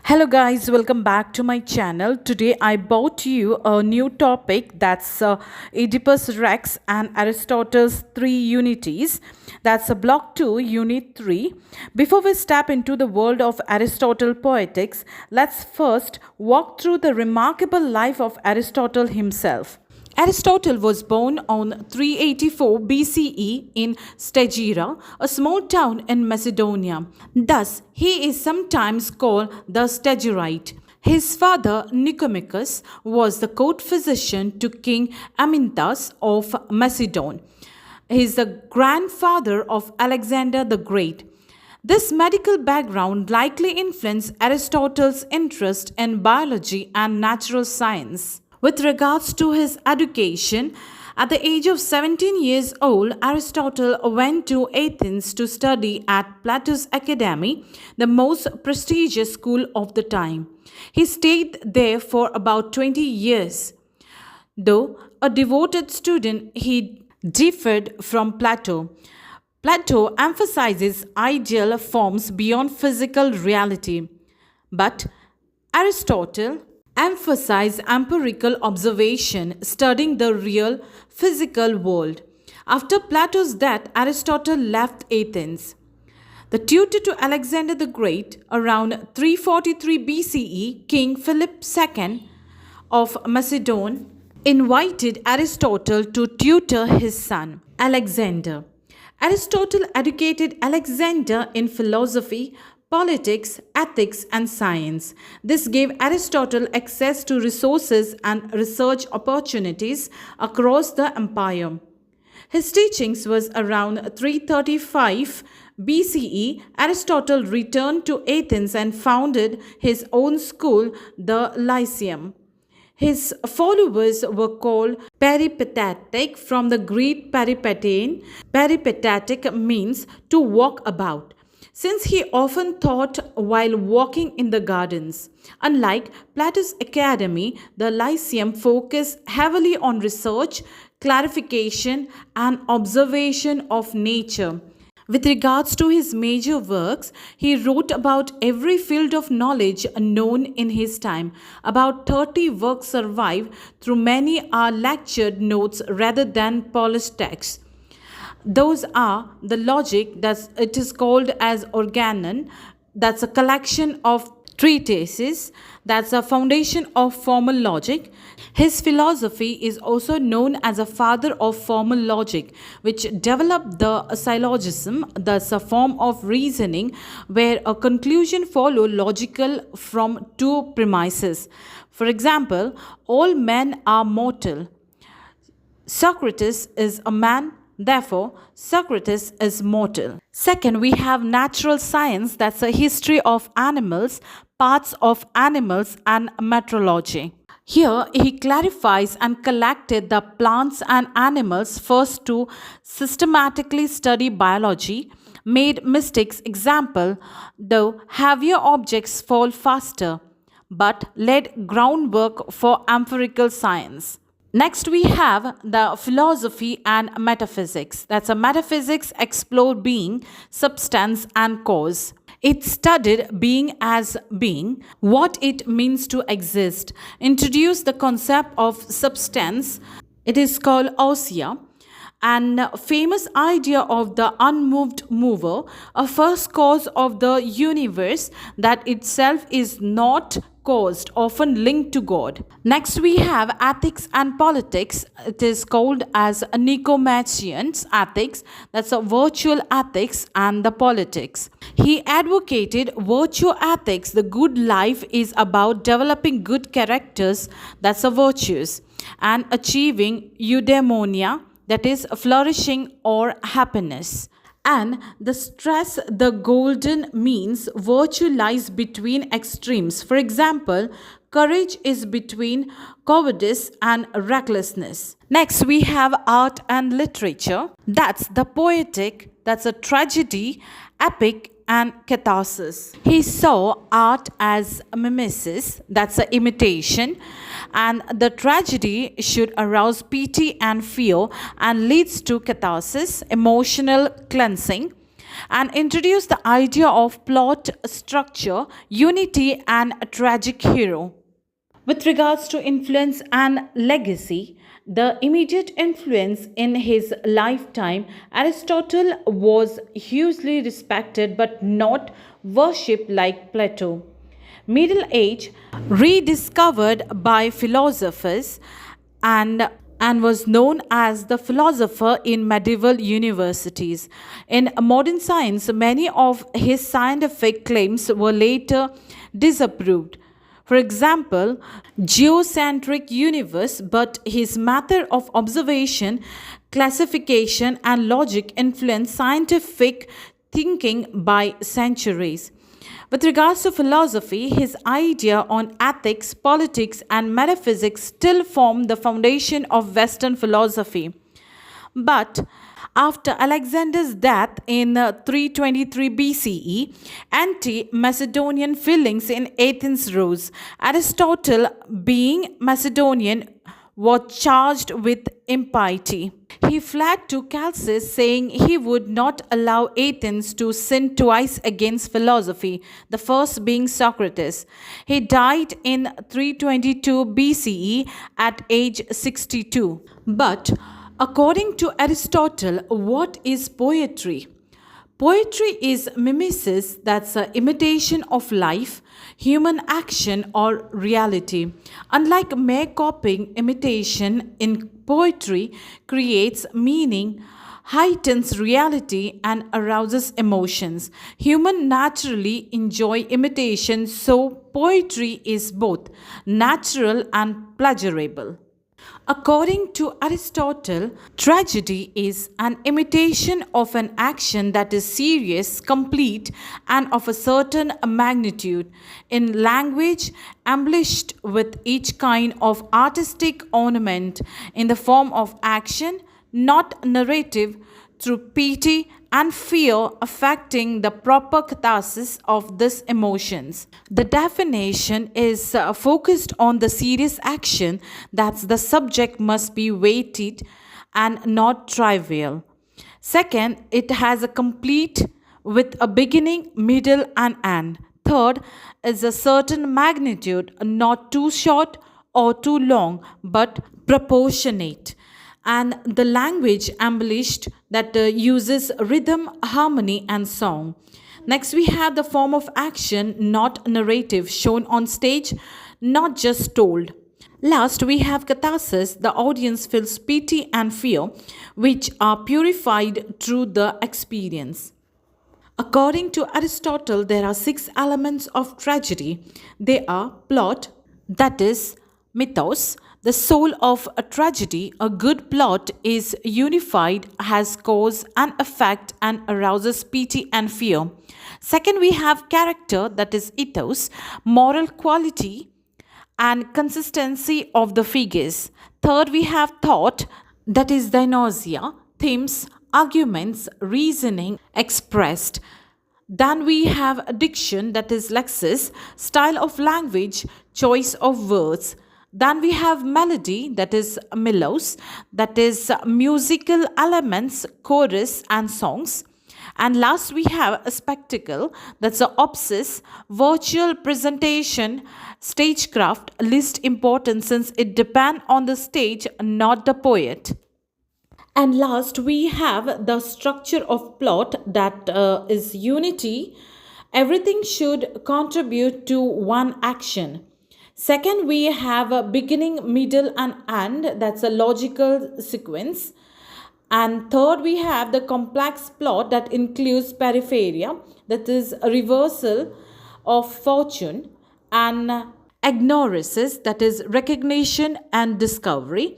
Hello guys, welcome back to my channel. Today I brought you a new topic that's Oedipus Rex and Aristotle's three unities. That's a block 2, unit 3. Before we step into the world of Aristotle poetics, let's first walk through the remarkable life of Aristotle himself. Aristotle was born on 384 BCE in Stagira, a small town in Macedonia. Thus, he is sometimes called the Stagirite. His father, Nicomachus, was the court physician to King Amyntas of Macedon. He is the grandfather of Alexander the Great. This medical background likely influenced Aristotle's interest in biology and natural science. With regards to his education, at the age of 17 years old, Aristotle went to Athens to study at Plato's Academy, the most prestigious school of the time. He stayed there for about 20 years. Though a devoted student, he differed from Plato. Plato emphasizes ideal forms beyond physical reality, but Aristotle emphasized empirical observation, studying the real physical world. After Plato's death, Aristotle left Athens. The tutor to Alexander the Great, around 343 BCE, King Philip II of Macedon invited Aristotle to tutor his son, Alexander. Aristotle educated Alexander in philosophy, politics, ethics, and science. This gave Aristotle access to resources and research opportunities across the empire. His teachings was around 335 BCE. Aristotle returned to Athens and founded his own school, the Lyceum. His followers were called peripatetic from the Greek peripatein. Peripatetic means to walk about, since he often taught while walking in the gardens. Unlike Plato's Academy, the Lyceum focused heavily on research, clarification, and observation of nature. With regards to his major works, he wrote about every field of knowledge known in his time. About 30 works survive, though many are lectured notes rather than polished texts. Those are the logic, that it is called as organon, that's a collection of treatises, that's a foundation of formal logic. His philosophy is also known as a father of formal logic, which developed the syllogism, that's a form of reasoning where a conclusion follows logical from two premises. For example, all men are mortal. Socrates is a man, therefore, Socrates is mortal. Second, we have natural science, that's a history of animals, parts of animals, and meteorology. Here, he clarifies and collected the plants and animals first to systematically study biology, made mistakes, example, though heavier objects fall faster, but laid groundwork for empirical science. Next, we have the philosophy and metaphysics. That's a metaphysics explore being, substance, and cause. It studied being as being, what it means to exist, introduced the concept of substance. It is called ousia, and famous idea of the unmoved mover, a first cause of the universe that itself is not caused, often linked to God. Next, we have ethics and politics. It is called as Nicomachean's ethics, that's a virtual ethics and the politics. He advocated virtue ethics. The good life is about developing good characters, that's a virtues, and achieving eudaimonia, that is flourishing or happiness. And the stress, the golden means virtue lies between extremes. For example, courage is between cowardice and recklessness. Next, we have art and literature. That's the poetic, that's a tragedy, epic, and catharsis. He saw art as mimesis, that's an imitation, and the tragedy should arouse pity and fear and leads to catharsis, emotional cleansing. and introduced the idea of plot structure, unity, and a tragic hero. With regards to influence and legacy, the immediate influence in his lifetime, Aristotle was hugely respected but not worshipped like Plato. Middle Age, rediscovered by philosophers and was known as the philosopher in medieval universities. In modern science, many of his scientific claims were later disapproved. For example, geocentric universe, but his method of observation, classification, and logic influenced scientific thinking by centuries. With regards to philosophy, his idea on ethics, politics, and metaphysics still form the foundation of Western philosophy. But after Alexander's death in 323 BCE, anti Macedonian feelings in Athens rose. Aristotle, being Macedonian, was charged with impiety. He fled to Chalcis, saying he would not allow Athens to sin twice against philosophy, the first being Socrates. He died in 322 BCE at age 62. But according to Aristotle, what is poetry? Poetry is mimesis, that's an imitation of life, human action, or reality. Unlike mere copying, imitation in poetry creates meaning, heightens reality, and arouses emotions. Humans naturally enjoy imitation, so poetry is both natural and pleasurable. According to Aristotle, tragedy is an imitation of an action that is serious, complete, and of a certain magnitude, in language embellished with each kind of artistic ornament, in the form of action, not narrative, through pity and fear affecting the proper catharsis of these emotions. The definition is focused on the serious action, that the subject must be weighted and not trivial. Second, it has a complete with a beginning, middle, and end. Third is a certain magnitude, not too short or too long, but proportionate. And the language embellished that uses rhythm, harmony, and song. Next, we have the form of action, not narrative, shown on stage, not just told. Last, we have catharsis. The audience feels pity and fear, which are purified through the experience. According to Aristotle, there are 6 elements of tragedy. They are plot, that is, mythos, the soul of a tragedy. A good plot is unified, has cause and effect, and arouses pity and fear. Second, we have character, that is ethos, moral quality and consistency of the figures. Third, we have thought, that is nausea, themes, arguments, reasoning expressed. Then we have diction, that is lexis, style of language, choice of words. Then we have melody, that is melos, that is musical elements, chorus, and songs. And last, we have a spectacle, that's a opsis, virtual presentation, stagecraft, least important since it depends on the stage, not the poet. And last, we have the structure of plot, that is unity. Everything should contribute to one action. Second, we have a beginning, middle, and end. That's a logical sequence. And third, we have the complex plot that includes peripheria, that is a reversal of fortune, and agnoresis, that is recognition and discovery.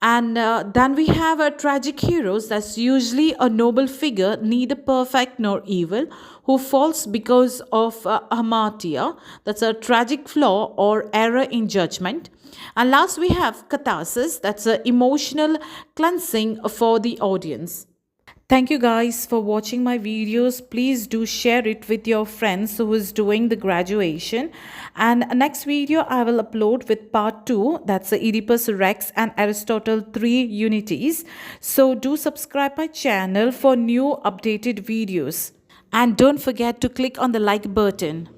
And then we have a tragic heroes, that's usually a noble figure, neither perfect nor evil, who falls because of hamartia, that's a tragic flaw or error in judgment. And last, we have catharsis, that's an emotional cleansing for the audience. Thank you guys for watching my videos. Please do share it with your friends who is doing the graduation. And next video I will upload with part 2. That's the Oedipus Rex and Aristotle 3 unities. So do subscribe my channel for new updated videos. And don't forget to click on the like button.